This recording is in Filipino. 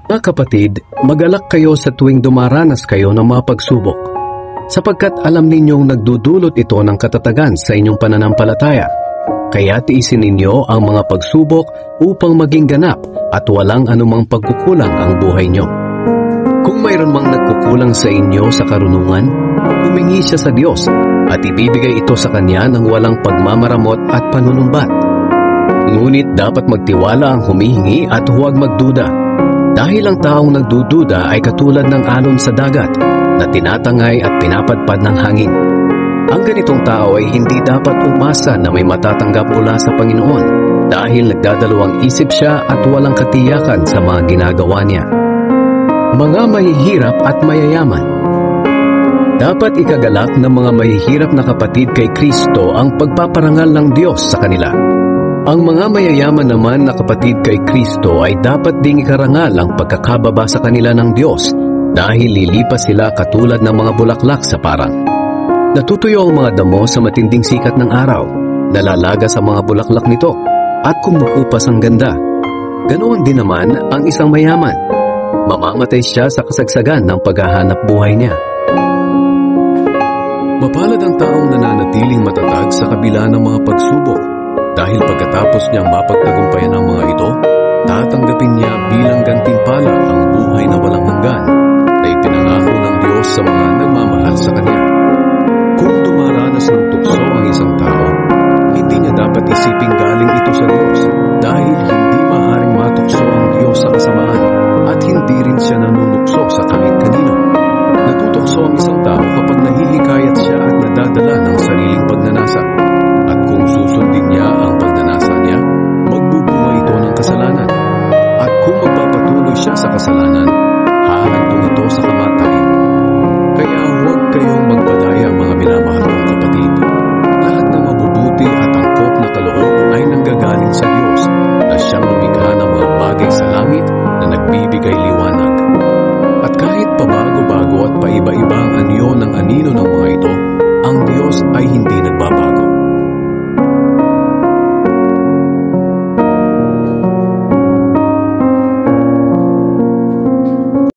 Mga kapatid, mag-alak kayo sa tuwing dumaranas kayo ng mga pagsubok, sapagkat alam ninyong nagdudulot ito ng katatagan sa inyong pananampalataya. Kaya tiisin ninyo ang mga pagsubok upang maging ganap at walang anumang pagkukulang ang buhay nyo. Kung mayroon mang nagkukulang sa inyo sa karunungan, humingi siya sa Diyos at ibibigay ito sa Kanya ng walang pagmamaramot at panunumbat. Ngunit dapat magtiwala ang humihingi at huwag magduda, dahil ang taong nagdududa ay katulad ng alon sa dagat na tinatangay at pinapadpad ng hangin. Ang ganitong tao ay hindi dapat umasa na may matatanggap mula sa Panginoon dahil nagdadalawang isip siya at walang katiyakan sa mga ginagawa niya. Mga mahihirap at mayayaman. Dapat ikagalak ng mga mahihirap na kapatid kay Kristo ang pagpaparangal ng Diyos sa kanila. Ang mga mayayaman naman na kapatid kay Kristo ay dapat ding ikarangal ang pagkakababa sa kanila ng Diyos dahil lilipas sila katulad ng mga bulaklak sa parang. Natutuyo ang mga damo sa matinding sikat ng araw, nalalaga sa mga bulaklak nito, at kumukupas ang ganda. Ganoon din naman ang isang mayaman. Mamamatay siya sa kasagsagan ng paghahanap buhay niya. Mapalad ang taong nananatiling matatag sa kabila ng mga pagsubok, dahil pagkatapos niyang mapagtagumpayan ang mga ito, tatanggapin niya bilang gantimpala ang buhay na walang hanggan na ipinangako ng Diyos sa mga nagmamahal sa Kanya. Kung dumaranas ng tukso ang isang tao, hindi niya dapat isiping galing ito sa Diyos dahil hindi maaaring matukso ang Diyos sa kasamaan at hindi rin siya nanunukso sa kahit kanino. Natutukso ang isang tao kapag nahihikayat siya at nadadala ng sariling pagnanasa. At kung susundin niya ang pagnanasa niya, magbubunga ito ng kasalanan. At kung magpapatuloy siya sa kasalanan, hahantong ito sa kamatayan. Kaya huwag kayong magpadaya, mga minamahal kong kapatid. Lahat ng mabubuti at angkop na kaloob ay nanggagaling sa Diyos na siyang lumikha ng mga bagay sa langit na nagbibigay